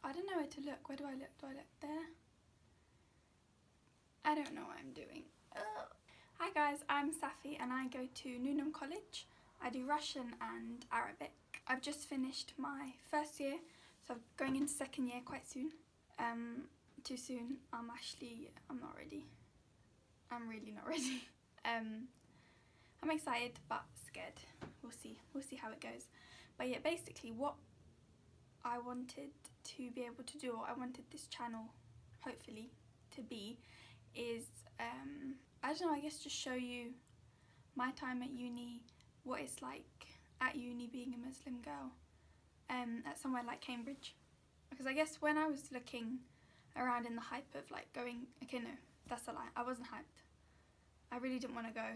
I don't know where to look. Where do I look? Do I look there? I don't know what I'm doing. Hi guys, I'm Safi and I go to Newnham College. I do Russian and Arabic. I've just finished my first year, so I'm going into second year quite soon. Too soon. I'm not ready. I'm really not ready. I'm excited but scared. We'll see how it goes. But yeah, basically what I wanted to be able to do, or I wanted this channel hopefully to be, is I don't know, I guess just show you my time at uni, what it's like at uni being a Muslim girl at somewhere like Cambridge. Because I guess when I was looking around in the hype of like going, okay no, that's a lie, I wasn't hyped. I really didn't want to go.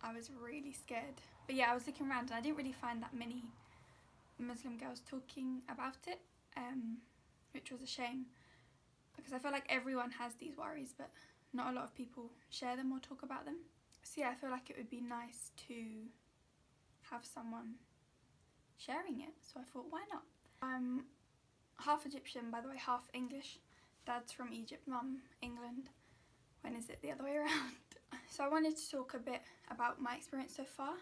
I was really scared. But yeah, I was looking around and I didn't really find that many Muslim girls talking about it, which was a shame, because I feel like everyone has these worries but not a lot of people share them or talk about them. So yeah, I feel like it would be nice to have someone sharing it, so I thought, why not? I'm half Egyptian, by the way, half English. Dad's from Egypt, mum England. When is it the other way around? So I wanted to talk a bit about my experience so far,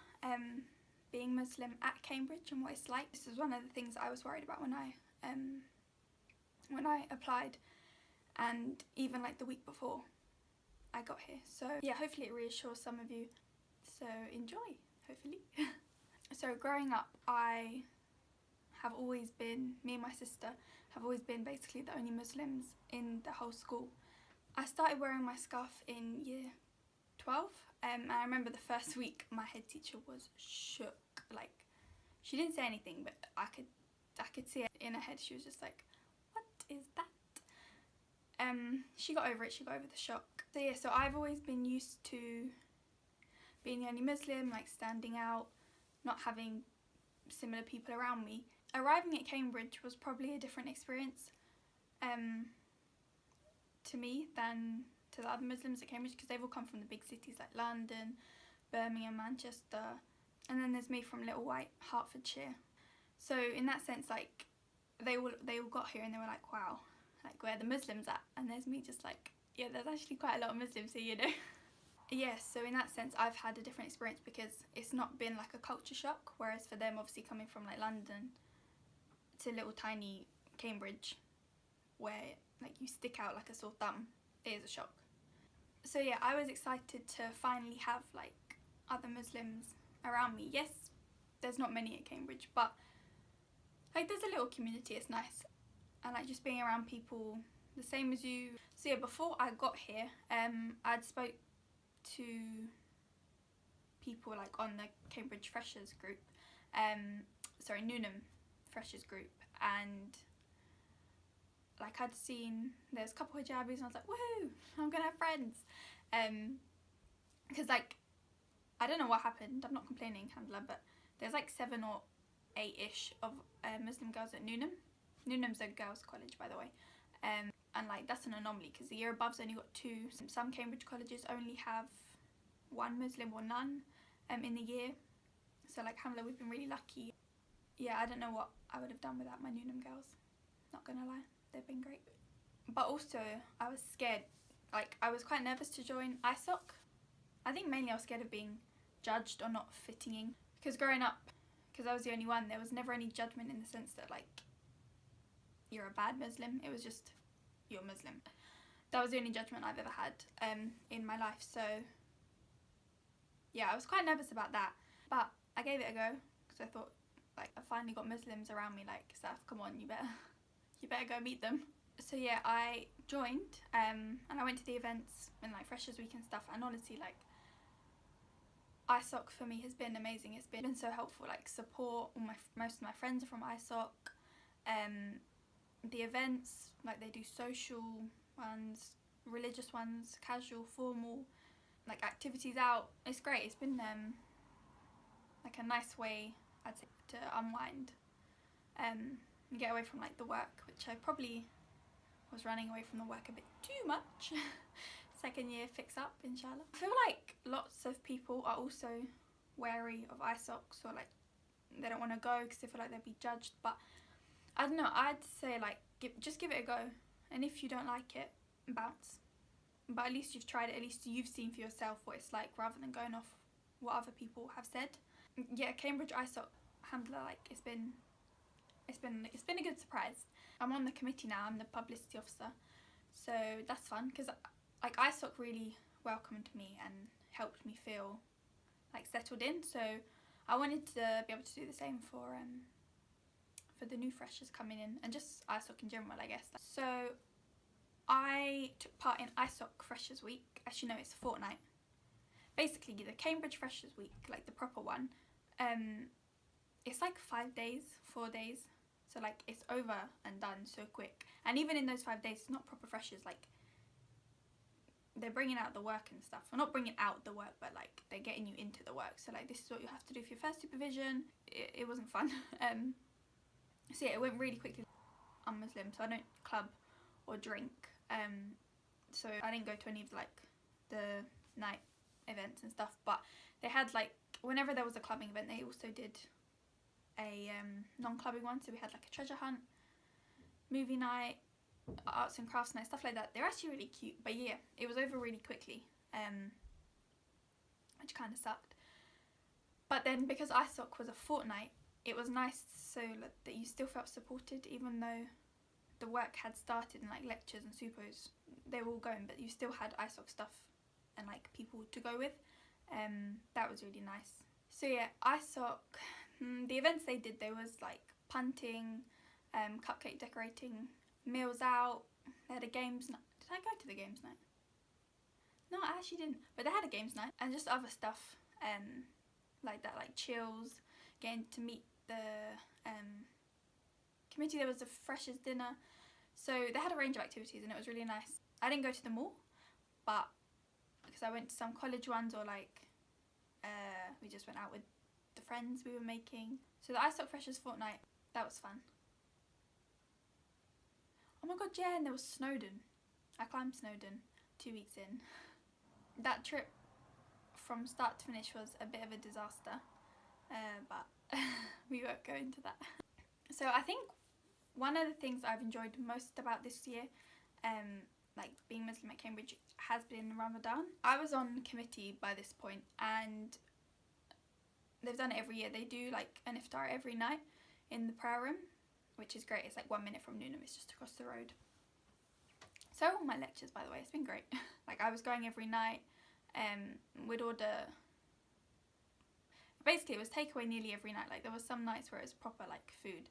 being Muslim at Cambridge and what it's like. This is one of the things I was worried about when I applied, and even like the week before I got here. So yeah, hopefully it reassures some of you. So enjoy, hopefully. So growing up, I have always been, me and my sister have always been basically the only Muslims in the whole school. I started wearing my scarf in year 12, and I remember the first week my head teacher was shook. Like, she didn't say anything, but I could see it in her head. She was just like, what is that? She got over it, she got over the shock. So yeah, so I've always been used to being the only Muslim, like standing out, not having similar people around me. Arriving at Cambridge was probably a different experience to me than to the other Muslims at Cambridge, because they've all come from the big cities like London, Birmingham, Manchester, and then there's me from little white Hertfordshire. So in that sense, like, they all got here and they were like, wow, like, where are the Muslims at? And there's me just like, yeah, there's actually quite a lot of Muslims here, you know. Yeah, so in that sense I've had a different experience because it's not been like a culture shock, whereas for them, obviously coming from like London to little tiny Cambridge, where like you stick out like a sore thumb, it is a shock. So yeah, I was excited to finally have like other Muslims around me. Yes, there's not many at Cambridge, but like there's a little community, it's nice. And like just being around people the same as you. So yeah, before I got here, I'd spoke to people like on the Cambridge Freshers group, Newnham Freshers group, and like I'd seen there's a couple of hijabis and I was like, woohoo, I'm gonna have friends. Because like, I don't know what happened, I'm not complaining, alhamdulillah, but there's like 7 or 8-ish of Muslim girls at Newnham. Newnham's a girls' college, by the way. And like that's an anomaly because the year above's only got 2. Some Cambridge colleges only have 1 Muslim or none in the year. So like, alhamdulillah, we've been really lucky. Yeah, I don't know what I would have done without my Newnham girls, not gonna lie, they've been great. But also I was scared, like I was quite nervous to join ISOC. I think mainly I was scared of being judged or not fitting in, because growing up, because I was the only one, there was never any judgment in the sense that like you're a bad Muslim. It was just, you're Muslim. That was the only judgment I've ever had in my life. So yeah, I was quite nervous about that, but I gave it a go because I thought, like, I finally got Muslims around me, like, Saf, come on, you better go meet them. So yeah, I joined and I went to the events and like Freshers Week and stuff, and honestly, like, ISOC for me has been amazing. It's been so helpful, like support. Most of my friends are from ISOC. The events, like they do social ones, religious ones, casual, formal, like activities out. It's great. It's been like a nice way, I'd say, to unwind and get away from like the work, which I probably was running away from the work a bit too much. Second year, fix up, inshallah. I feel like lots of people are also wary of ISOCs, or like they don't want to go because they feel like they'll be judged, but I don't know, I'd say like just give it a go, and if you don't like it, bounce. But at least you've tried it, at least you've seen for yourself what it's like rather than going off what other people have said. Yeah, Cambridge ISOC, alhamdulillah, like it's been a good surprise. I'm on the committee now, I'm the publicity officer, so that's fun because like ISOC really welcomed me and helped me feel like settled in, so I wanted to be able to do the same for the new freshers coming in, and just ISOC in general, I guess. So I took part in ISOC Freshers Week. As you know, it's a fortnight. Basically, the Cambridge Freshers Week, like the proper one, it's like 5 days, 4 days. So like it's over and done so quick. And even in those 5 days, it's not proper freshers. Like they're bringing out the work and stuff. Well, not bringing out the work, but like they're getting you into the work. So like this is what you have to do for your first supervision. It wasn't fun. So yeah, it went really quickly. I'm Muslim, so I don't club or drink. So I didn't go to any of like the night events and stuff. But they had like whenever there was a clubbing event, they also did a non-clubbing one. So we had like a treasure hunt, movie night, arts and crafts night, stuff like that. They're actually really cute, but yeah, it was over really quickly, which kind of sucked. But then because ISOC was a fortnight, it was nice so that you still felt supported, even though the work had started and like lectures and supos, they were all going, but you still had ISOC stuff and like people to go with. That was really nice. So yeah, ISOC, the events they did, there was like punting, cupcake decorating, meals out, they had a games night. Did I go to the games night? No, I actually didn't, but they had a games night, and just other stuff like that, like chills, getting to meet the committee. There was a freshers dinner, so they had a range of activities and it was really nice. I didn't go to them all, but because I went to some college ones, or like we just went out with the friends we were making. So the ISOC Freshers Fortnight, that was fun. Oh my god, yeah, and there was Snowdon. I climbed Snowdon 2 weeks in. That trip from start to finish was a bit of a disaster, but we won't go into that. So I think one of the things I've enjoyed most about this year, like being Muslim at Cambridge, has been Ramadan. I was on committee by this point, and they've done it every year. They do like an iftar every night in the prayer room, which is great. It's like 1 minute from Newnham, it's just across the road. So all my lectures, by the way, it's been great. Like I was going every night, we'd order, basically it was takeaway nearly every night. Like there was some nights where it was proper like food.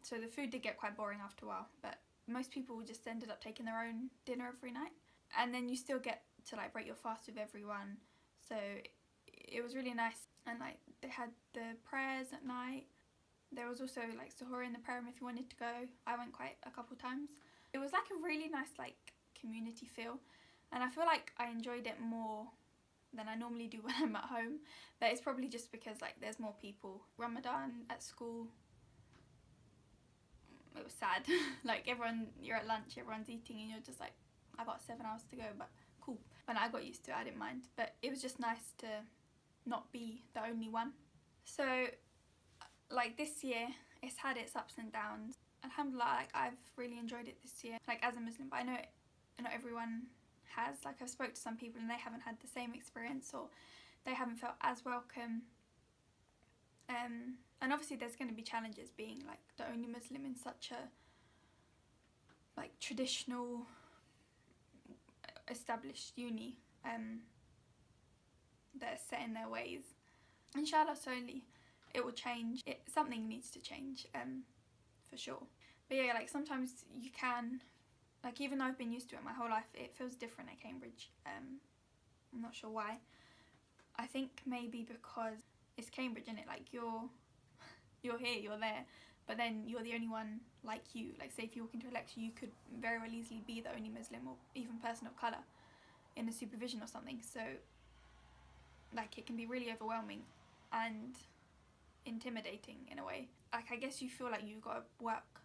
So the food did get quite boring after a while, but most people just ended up taking their own dinner every night. And then you still get to like break your fast with everyone. So it was really nice. And like they had the prayers at night. There was also like suhoor in the prayer room if you wanted to go. I went quite a couple times. It was like a really nice like community feel, and I feel like I enjoyed it more than I normally do when I'm at home. But it's probably just because like there's more people. Ramadan at school, it was sad. Like everyone, you're at lunch, everyone's eating, and you're just like, I got 7 hours to go, but cool. And I got used to it, I didn't mind. But it was just nice to not be the only one. So like this year, it's had its ups and downs. Alhamdulillah, like I've really enjoyed it this year, like as a Muslim, but I know not everyone has. Like I've spoke to some people and they haven't had the same experience, or they haven't felt as welcome. And obviously there's going to be challenges being like the only Muslim in such a like traditional established uni that are set in their ways. Inshallah, slowly it will change. Something needs to change, for sure. But yeah, like sometimes you can, like even though I've been used to it my whole life, it feels different at Cambridge. I'm not sure why. I think maybe because it's Cambridge, innit? Like you're here, you're there, but then you're the only one like you. Like say if you walk into a lecture, you could very well easily be the only Muslim or even person of colour in a supervision or something. So like it can be really overwhelming and intimidating in a way. Like I guess you feel like you've got to work,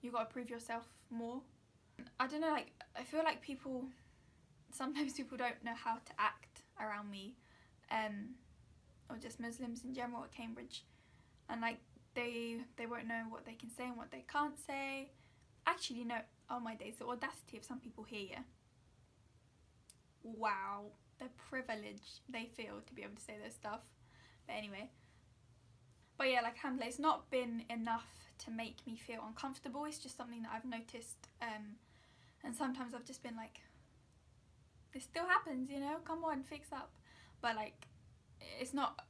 you've got to prove yourself more. I don't know, like I feel like sometimes people don't know how to act around me, or just Muslims in general at Cambridge, and like they won't know what they can say and what they can't say. Actually, no, oh my days, the audacity of some people here. Wow, the privilege they feel to be able to say this stuff. But anyway. But yeah, like, alhamdulillah, it's not been enough to make me feel uncomfortable. It's just something that I've noticed. And sometimes I've just been like, this still happens, you know, come on, fix up. But like, it's not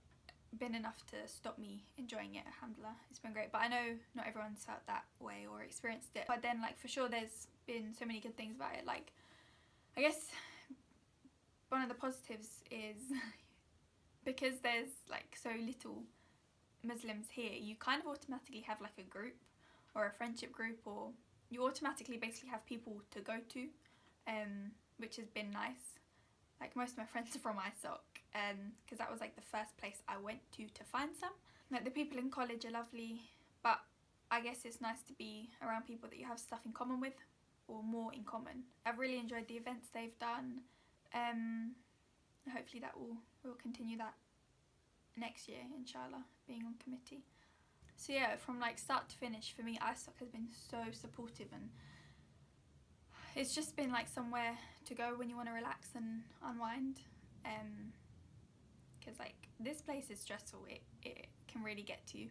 been enough to stop me enjoying it, alhamdulillah. It's been great, but I know not everyone's felt that way or experienced it. But then, like, for sure there's been so many good things about it. Like, I guess one of the positives is because there's like so little Muslims here, you kind of automatically have like a group or a friendship group, or you automatically basically have people to go to, which has been nice. Like, most of my friends are from ISOC, because that was like the first place I went to find some. Like, the people in college are lovely, but I guess it's nice to be around people that you have stuff in common with, or more in common. I've really enjoyed the events they've done. Hopefully that will continue that next year, inshallah, being on committee. So yeah, from like start to finish, for me, ISOC has been so supportive, and it's just been like somewhere to go when you want to relax and unwind. Because like, this place is stressful, it can really get to you.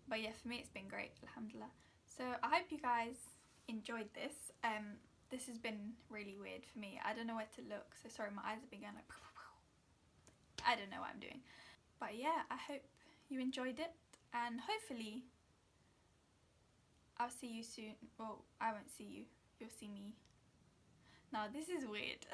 But yeah, for me it's been great, alhamdulillah. So I hope you guys enjoyed this. This has been really weird for me. I don't know where to look, so sorry, my eyes have been going like, I don't know what I'm doing. But yeah, I hope you enjoyed it, and hopefully I'll see you soon. Well, I won't see you, you'll see me. Now this is weird.